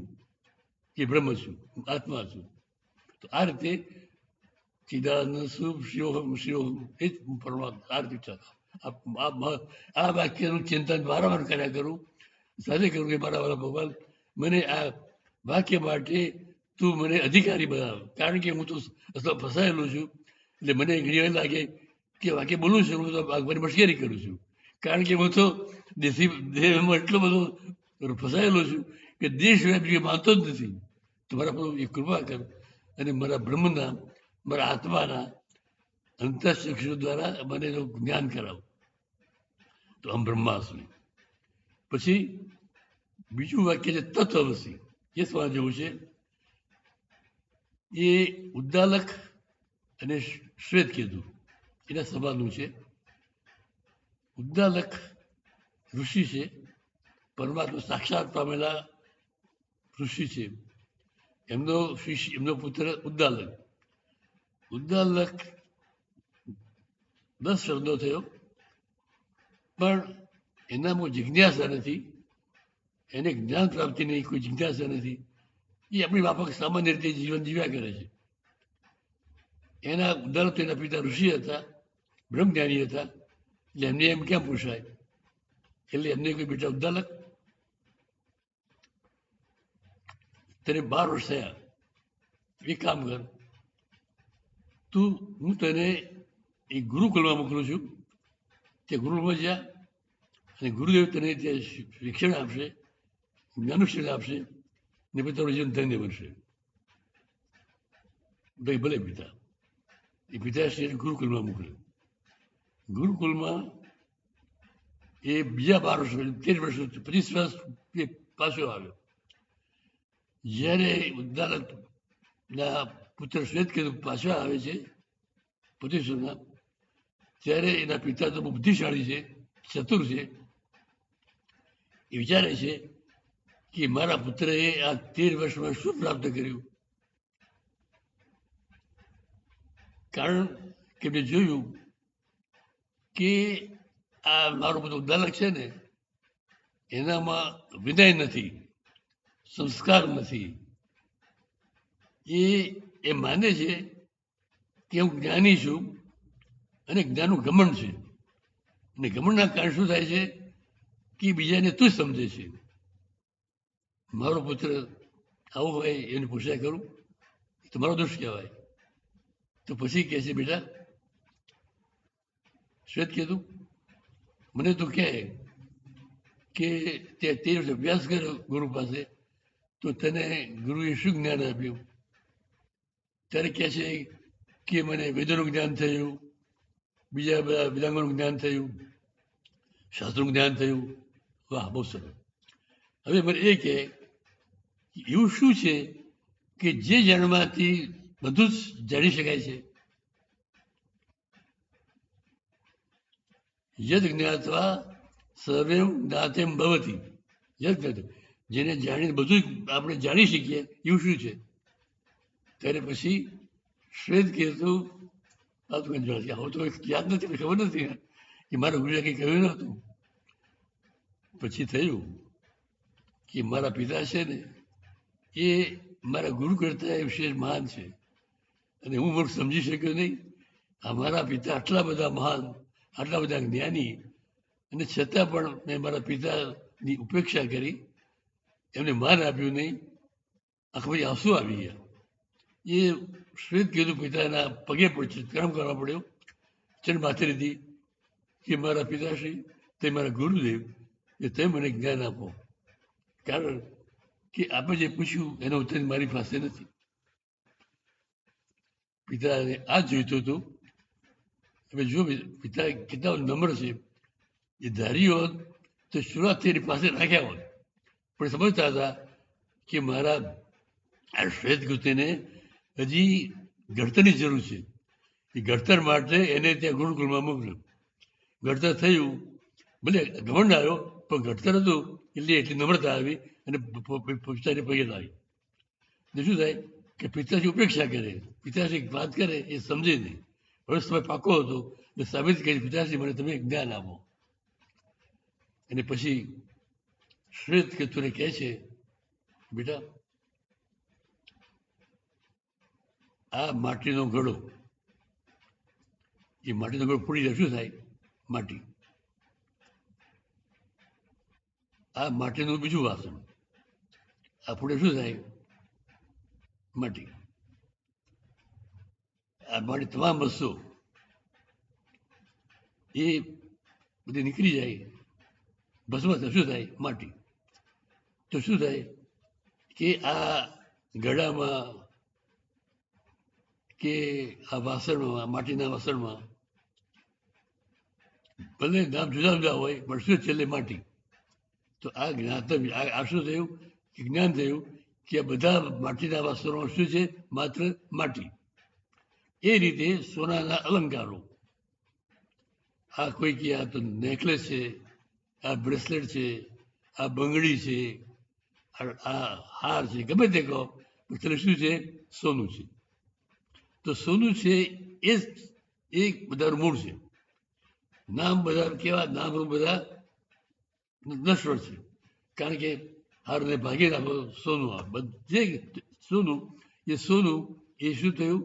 કે બ્રહ્મ છું, આત્મા છું. તો આ રીતે ચિદાનંદ સ્વરૂપ શિવોહમ શિવોહમ એ જ પરમાત્મા. આ રીતે આ વાક્યનું ચિંતન વારંવાર કર્યા કરું. સાથે કરું કે મારા વાલા ભગવાન મને આ વાક્ય માટે તું મને અધિકારી બનાવ. કારણ કે હું તો ફસાયેલો છું. એટલે મને ઘણી વાર લાગે કે વાક્ય બોલું છું, હું તો ભગવાનની મશ્કરી કરું છું. કારણ કે હું તો દેહમાં એટલો બધો ફસાયેલો છું કે દેશ બીજું માનતો જ નથી. તો મારા પ્રભુ એ કૃપા કર અને મારા બ્રહ્મના, મારા આત્માના અંતઃચક્ષુ દ્વારા મને એનું જ્ઞાન કરાવ. તો અહમ બ્રહ્માસ્મિ. પછી બીજું વાક્ય છે તત્વમસી. એ સમજવા જેવું છે. એ ઉદ્દાલક અને શ્વેતકેતુ એના સંવાદનું છે. ઉદ્દાલક ઋષિ છે, પરમાત્મા સાક્ષાત પામેલા ઋષિ છે. એમનો પુત્ર ઉદ્દાલક. ઉદ્દાલક 10 શબ્દો થયો, પણ એનામાં જિજ્ઞાસા નથી. એને જ્ઞાન પ્રાપ્તિની કોઈ જિજ્ઞાસા નથી. એ આપણી માફક સામાન્ય રીતે જીવન જીવ્યા કરે છે. એના ઉદ્દાલક એના પિતા ઋષિ હતા, બ્રહ્મજ્ઞાની હતા. એટલે એમને એમ ક્યાં પૂછાય? એટલે એમને કોઈ બેટા ઉદ્દાલક. તને 12 વર્ષ થયા, એક કામ કર, હું તને એ ગુરુકુલમાં મોકલું છું. તે ગુરુકુલમાં જા અને ગુરુદેવ તને ત્યાં શિક્ષણ આપશે, જ્ઞાનશીલ આપશે, ને પછી તારું જીવન ધન્ય બનશે. ભાઈ ભલે પિતા, એ પિતાશ્રી ગુરુકુલમાં મોકલ્યો. ગુરુકુલમાં એ બીજા 12 વર્ષ, 13 વર્ષ, 25 વર્ષ પાછો આવ્યો. જ્યારે ઉદ્દાલકના પુત્ર શ્વેતકેતુ પાછા આવે છે 25 વર્ષના, ત્યારે એના પિતા તો બહુ બુદ્ધિશાળી છે, ચતુર છે. એ વિચારે છે કે મારા પુત્રએ આ 13 વર્ષમાં શું પ્રાપ્ત કર્યું. કારણ કે મેં જોયું કે આ મારું બધું ઉદ્દાલક છે ને, એનામાં વિનય નથી, સંસ્કાર નથી. એ માને છે કે હું જ્ઞાની છું અને જ્ઞાનનું ઘમંડ છે. અને ઘમંડના કારણે શું થાય છે કે બીજાને તું જ સમજે છે. મારો પુત્ર આવો હોય એને પૂછ્યા કરું તો મારો દોષ કહેવાય. તો પછી કહે છે, બેટા શ્વેતકેતુ, મને તું કહે કે તે 13 વર્ષ અભ્યાસ કર્યો ગુરુ પાસે, તો તને ગુરુએ શું જ્ઞાન આપ્યું? ત્યારે કહે છે કે મને વેદોનું જ્ઞાન થયું, બીજા બધા વેદાંગોનું જ્ઞાન થયું, શાસ્ત્રોનું જ્ઞાન થયું. વાહ, બહુ સરસ. હવે મને એ કહે એવું શું છે કે જે જાણવાથી બધું જ જાણી શકાય છે? યદ જ્ઞાત્વા સર્વેમ જ્ઞાતેમ ભવતિ. યદ જ્ઞાતમ, જેને જાણીને બધું આપણે જાણી શકીએ એવું શું છે? ત્યારે પછી શ્વેતકેતુ આવું તો યાદ નથી, ખબર નથી કે મારા ગુરુએ કંઈ કહ્યું નહોતું. પછી થયું કે મારા પિતા છે ને એ મારા ગુરુ કરતા એ વિશેષ મહાન છે, અને હું મૂર્ખ સમજી શક્યો નહીં. મારા પિતા આટલા બધા મહાન, આટલા બધા જ્ઞાની, અને છતાં પણ મેં મારા પિતાની ઉપેક્ષા કરી, એમને માન આપ્યું નહીં. આંખમાંથી આંસુ આવી ગયા. એ શ્વેતકેતુ પિતાના પગે પ્રણામ કરવા પડ્યો, ચરણ માથે લીધી કે મારા પિતાશ્રી, તે મારા ગુરુદેવ, એ તે મને જ્ઞાન આપો. કારણ કે આપણે જે પૂછ્યું એનો ઉત્તર મારી પાસે નથી. પિતાને આ જોઈતું હતું. હવે જો પિતા કેટલા નમ્ર છે. એ ધાર્યું હોત તો શરૂઆતથી એની પાસે રાખ્યા હોત, પણ સમજતા હતા કે મારા આ શ્વેતકેતુને હજી ઘડતરની જરૂર છે. એ ઘડતર માટે એને ત્યાં ગુરુકુલમાં મોકલ્યો. ઘડતર થયું, ભલે ઘમંડ આવ્યો, પણ ઘડતર હતું એટલે એટલી નમ્રતા આવી અને પિતાને પગે લાવી. ને શું થાય કે પિતાજી ઉપેક્ષા કરે, પિતાજી વાત કરે એ સમજે નહીં. હવે સમય પાકો હતો એટલે સાબિત કરી, પિતાજી મને તમે જ્ઞાન આપો. અને પછી શ્વેતકેતુને કહે છે, બેટા આ માટીનો ઘડો, એ માટીનો ઘડો ફૂટી જાય શું થાય? માટી. આ માટીનું બીજું વાસણ, આ ફૂટે શું થાય? માટી. આ માટી તમામ વસ્તુ એ બધી નીકળી જાય, ભસ્મ શું થાય? માટી. તો શું થાય કે આ ઘડામાં કે આ વાસણમાં, માટીના વાસણમાં ભલે નામ જુદા જુદા હોય, પણ શું છેલ્લે માટી. તો આ જ્ઞાતવ્ય, આ શું થયું કે જ્ઞાન થયું કે આ બધા માટીના વાસણો શું છે? માત્ર માટી. એ રીતે સોનાના અલંકારો, આ કોઈ કે આ તો નેકલેસ છે, આ બ્રેસલેટ છે, આ બંગડી છે, આ હાર છે, ગમે તે કહો, એટલે શું છે? સોનું છે. તો સોનું છે એ બધાનું મૂળ છે. નામ બધા કેવા? નામ બધા નશ્વર છે. કારણ કે હારને ભાગી નાખો સોનું, આ બધે સોનું એ શું થયું?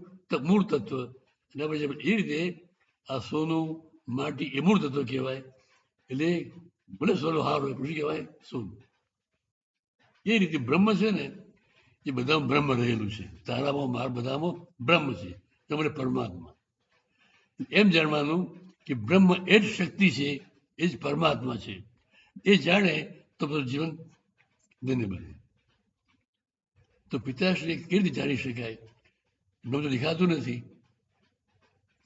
મૂળ તત્વ. અને પછી એ રીતે આ સોનું, માટી એ મૂળ તત્વ કહેવાય. એટલે ભલે સોનો હાર હોય, પછી કહેવાય સોનું. એ રીતે બ્રહ્મ છે ને, એ બધામાં બ્રહ્મ રહેલું છે. તારામાં માર બધામાં બ્રહ્મ છે, તમારે પરમાત્મા. એમ જાણવાનું કે બ્રહ્મ એ જ શક્તિ છે, એ જ પરમાત્મા છે. એ જાણે તો બધું જીવન ધન્ય બને. તો પિતાશ્રી કેવી રીતે જાણી શકાય? બ્રહ્મ તો દેખાતું નથી.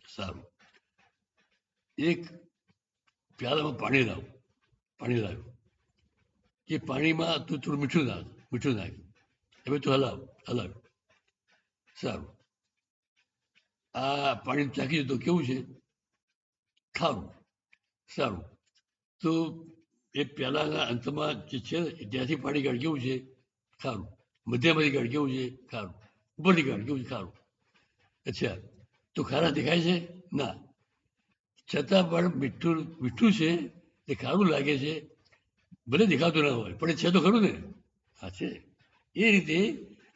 સારું, એક પ્યાલામાં પાણી લાવ્યું. એ પાણીમાં તું થોડું મીઠું નાખ. હવે તું હલાવ. સારું, આ પાણી ચાખી તો કેવું છે? ખારું. સારું, તો એ પ્યાલાના અંતમાં જે છે ત્યાંથી પાણી કાઢ કેવું છે? ખારું. મધ્યમાંથી કાઢ કેવું છે? ખારું. ઉપરથી કાઢ કેવું છે? ખારું. અચ્છા, તો ખારા દેખાય છે? ના. છતાં પણ મીઠું છે, એ ખારું લાગે છે. ભલે દેખાતું ના હોય, પણ એ છે તો ખરું ને? હા છે. એ રીતે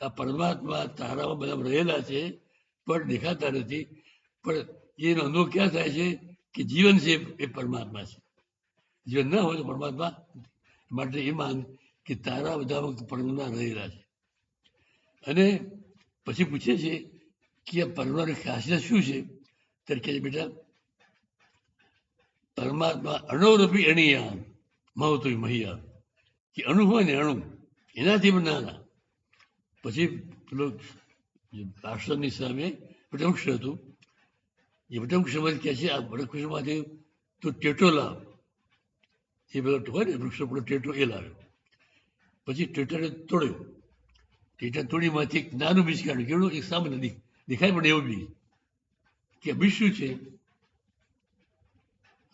આ પરમાત્મા તારામાં બધા રહેલા છે, પણ દેખાતા નથી. પણ એનો અનુભવ ક્યાં થાય છે? કે જીવન છે એ પરમાત્મા છે. જીવન ના હોય તો પરમાત્મા માટે એ માન કે તારા બધામાં પરમાત્મા રહેલા છે. અને પછી પૂછે છે કે આ પરમાત્માની ખાસિયત શું છે? ત્યારે કહે છે, બેટા પરમાત્મા અણુરૂપી અણિયાન મહત્વ મહિયાન, કે અણુ હોય ને અણુ, એનાથી પણ નાના. પછી પેલો આશ્રમની સામે વટવૃક્ષ હતું. એ વટવૃક્ષમાંથી કહે છે, આ વટવૃક્ષમાંથી તું ટેટો લાવ. એ પેલો હોય ને વૃક્ષો પેલો ટેટો એ લાવ્યો. પછી ટેટાને તોડ્યો. ટેટા તોડીમાંથી એક નાનું બીજ કાઢ્યું. કેવું? એક સામાન્ય દેખાય પણ એવું બીજ. કે બીજ શું છે?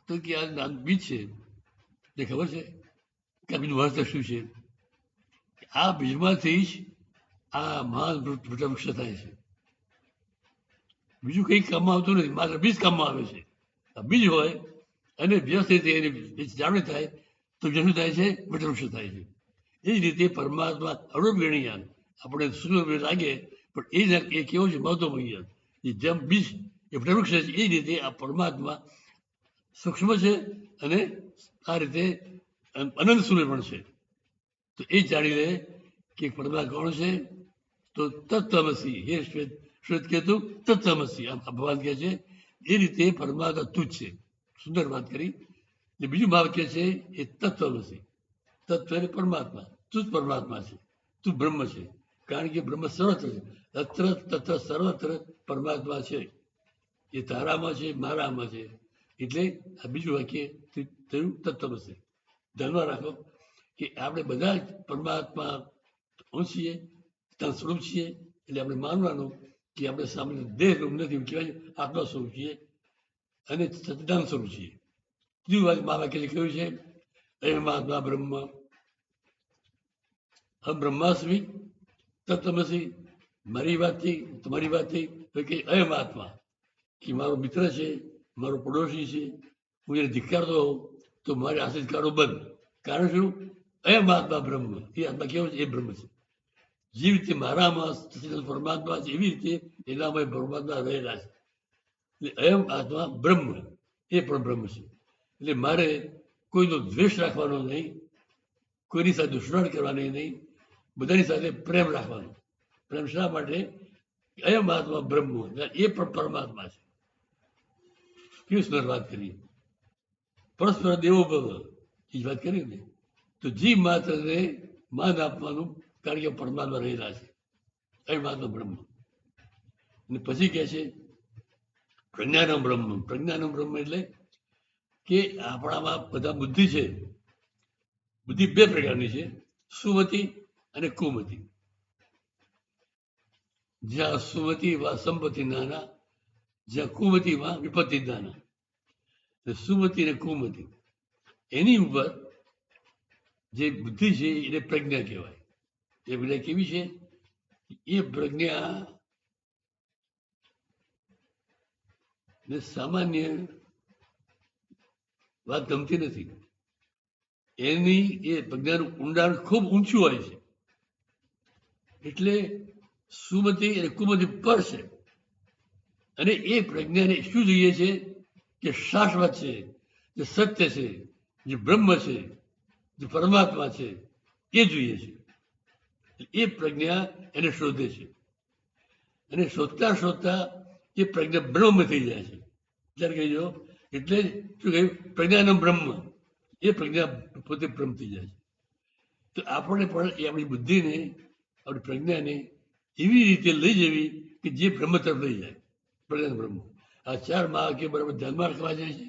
તો કે આ નાનું બીજ છે. તે ખબર છે કે આ બીજું મહત્વ શું છે? આ બીજમાંથી જ આ મહાન વૃક્ષ થાય છે. બીજું કંઈ કામમાં આવતું નથી, માત્ર બીજ કામમાં આવે છે. આ બીજ હોય અને વ્યવસ્થિત એની જાળવણી થાય તો શું થાય છે? વટવૃક્ષ થાય છે. એ જ રીતે પરમાત્મા અણુગણિયાન આપણે સૂર્ય લાગે, પણ એ કેવો છે? મહત્વમય. જેમ બીજ એ વટવૃક્ષ છે, એ જ રીતે આ પરમાત્મા સૂક્ષ્મ છે અને આ રીતે અનંત સૂર્ય પણ છે. તો એ જાણી લે કે પરમાત્મા કોણ છે? તો તત્વમસી. હે શ્વેત કહેતું તત્વમસી. આમ ભગવાન કહે છે એ રીતે પરમાત્મા તું જ છે. સુંદર વાત કરી. બીજું ભાવ કે છે એ તત્વમસી. તત્વ એટલે પરમાત્મા. તું જ પરમાત્મા છે, તું બ્રહ્મ છે. કારણ કે બ્રહ્મ સર્વત્ર છે. અત્ર તત્ર સર્વત્ર પરમાત્મા છે. એ તારામાં છે, મારામાં છે. એટલે આ બીજું વાક્ય થયું તત્વમસી. ધ્યાનમાં રાખો કે આપણે બધા જ પરમાત્મા છીએ, ત્યાં સ્વરૂપ છીએ. એટલે આપણે માનવાનું કે આપણે સામાન્ય દેહ રૂપ નથી, કહેવાય આત્મા સ્વરૂપ છીએ અને સચ્ચિદાનંદ સ્વરૂપ છીએ. ત્રીજું વાક્ય કહ્યું છે અયમાત્મા બ્રહ્મ હમ બ્રહ્માસ્મિ તત્વમસી. મારી વાતથી, તમારી વાતથી કે અયમાત્મા કે મારો મિત્ર છે, મારો પડોશી છે, હું એને ધિક્કારતો હોઉં તો મારે આશીષ કાઢો બંધ. કારણ શું? અયમાત્મા બ્રહ્મ. એ આત્મા કેવો છે? એ બ્રહ્મ છે. જે રીતે મારામાં પરમાત્મા છે, એવી રીતે એનામાં પરમાત્મા રહેલા છે. એટલે અયમ આત્મા બ્રહ્મ, એ પણ બ્રહ્મ છે. એટલે મારે કોઈનો દ્વેષ રાખવાનો નહીં, કોઈની સાથે દુશ્મન કરવાની નહીં, બધાની સાથે પ્રેમ રાખવાનો. પ્રેમ શા માટે? અયમ આત્મા બ્રહ્મ, એ પણ પરમાત્મા છે. કેવી સુંદર વાત કરી. પરસ્પર દેવો ભવ, એ જ વાત કરી ને. તો જીવ માત્રને માન આપવાનું, કારણ કે પરમાત્મા રહેલા છે. અયમ આત્મા બ્રહ્મ. અને પછી કહે છે પ્રજ્ઞાનમ બ્રહ્મ. પ્રજ્ઞાનમ બ્રહ્મ એટલે કે આપણામાં બધા બુદ્ધિ છે. બુદ્ધિ બે પ્રકારની છે, સુમતિ અને કુમતિ. જ્યાં સુમતિમાં સંપત્તિ નાના, જ્યાં કુમતિમાં વિપત્તિ નાના. સુમતિ અને કુમતિ એની ઉપર જે બુદ્ધિ છે એને પ્રજ્ઞા કહેવાય. એ પ્રજ્ઞા કેવી છે? એ પ્રજ્ઞા ને સામાન્ય વાત ગમતી નથી. એની એ પ્રજ્ઞાનું ઊંડાણ ખૂબ ઊંચું હોય છે. એટલે સુમતિ અને કુમતિ પર છે. અને એ પ્રજ્ઞાને શું જોઈએ છે? કે શાશ્વત છે, જે સત્ય છે, જે બ્રહ્મ છે, જે પરમાત્મા છે, એ જોઈએ છે. એ પ્રજ્ઞા એને શોધે છે અને શોધતા શોધતા એ પ્રજ્ઞા બ્રહ્મ થઈ જાય છે. વિચાર કહીજો, એટલે શું કહ્યું? પ્રજ્ઞાનો બ્રહ્મ. એ પ્રજ્ઞા પોતે બ્રહ્મ થઈ જાય છે. તો આપણે પણ એ આપણી બુદ્ધિને, આપણી પ્રજ્ઞાને એવી રીતે લઈ જવી કે જે બ્રહ્મ તરફ લઈ જાય. પ્રજ્ઞાનો બ્રહ્મ. આ 4 મહાવાક્ય બરાબર ધ્યાનમાં રાખવા જાય છે.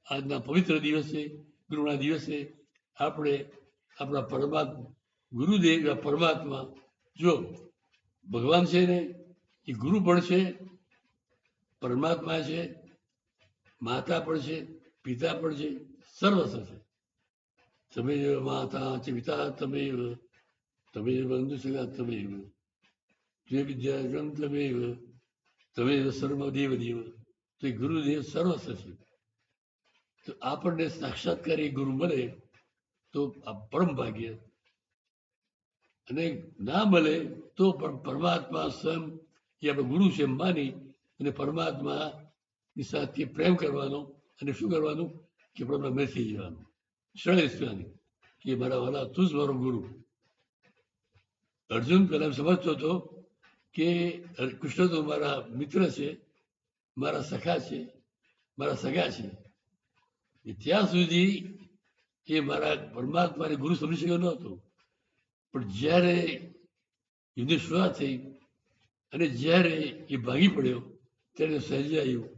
આજના પવિત્ર દિવસે, ગુરુના દિવસે આપણે આપણા પરમાત્મા, ગુરુદેવ, પરમાત્મા, જો ભગવાન છે ને એ ગુરુ પણ છે, પરમાત્મા છે, માતા પણ છે, પિતા પણ છે, સર્વસ્વ છે. તમેવ માતા ચ પિતા તમેવ, તમેવ બંધુ સખા તમેવ, જે વિદ્યાર્થમ તમેવ, તમેવ સર્વદેવ દેવ. તો એ ગુરુદેવ સર્વસ્વ છે. તો આપણને સાક્ષાત્કારી ગુરુ મળે તો આ પરમ ભાગ્ય, અને ના મળે તો પણ પરમાત્મા સ્વયં એ આપણે ગુરુ છે એમ માની અને પરમાત્માની સાથે પ્રેમ કરવાનો, અને શું કરવાનું કે આપણે બેસી જવાનું, શરણે જવાની કે મારા વાલા તું જ મારો ગુરુ. અર્જુન પહેલા સમજતો હતો કે કૃષ્ણ તો મારા મિત્ર છે, મારા સખા છે, મારા સગા છે. ત્યાં સુધી એ મારા પરમાત્માને ગુરુ સમજી શક્યો નહોતો. પણ જ્યારે યુદ્ધની શરૂઆત થઈ અને જ્યારે એ ભાગી પડ્યો ત્યારે સહેજે આવ્યું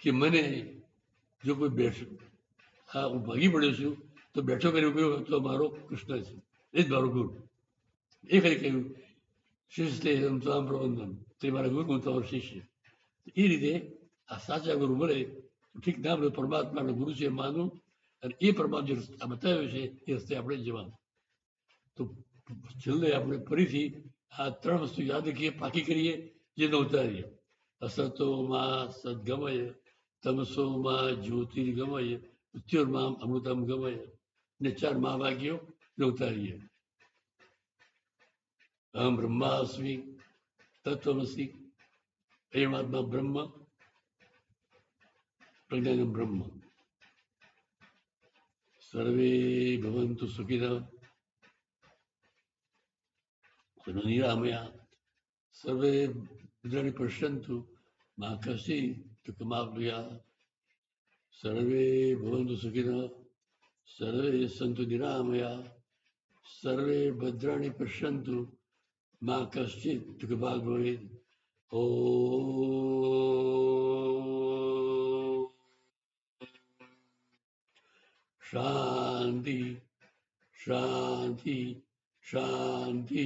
કે મને જો કોઈ બેઠો, હા હું ભાગી પડ્યો છું તો બેઠો કર્યો કયો તો મારો કૃષ્ણ છે, એ જ મારો ગુરુ. એ ખરી કહ્યું શિષ્ય ત્વામ પ્રબંધમ, તે મારા ગુરુ, હું તમારો શિષ્ય. એ રીતે આ સાચા ગુરુ મળે ઠીક ના મળે, પરમાત્માનો ગુરુ છે માનું, અને એ પરમાત્મા જે આ બતાવ્યો છે એ રસ્તે આપણે જવાનું. તો છેલ્લે આપણે ફરીથી આ 3 વસ્તુ યાદ રાખીએ, પાકી કરીએ, જે ન ઉતારીએ. અસતો માં સદગમય, તમસો માં જ્યોતિર્ગમય, મૃત્યુર્મામ અમૃતમ ગમય. ને 4 મહાવાક્યો ને ઉતારીએ. અહમ બ્રહ્માસ્મિ તત્વમસી, પરમાત્મા બ્રહ્મ, પ્રજ્ઞાન બ્રહ્મ. સર્વે ભવંતુ સુખિનઃ, નિરામયા, સર્વે ભદ્રાણિ પશ્યન્તુ મા કશ્ચિत् દુઃખમાપ્નુયાत्. સર્વે ભવન્તુ સુખિનઃ, સર્વે સन्तુ નિરામયા, સર્વે ભદ્રાણિ પશ્યન્તુ મા કશ્ચિत् દુઃખભાગ્ ભવેत्. ઓમ શાંતિ શાંતિ શાંતિ.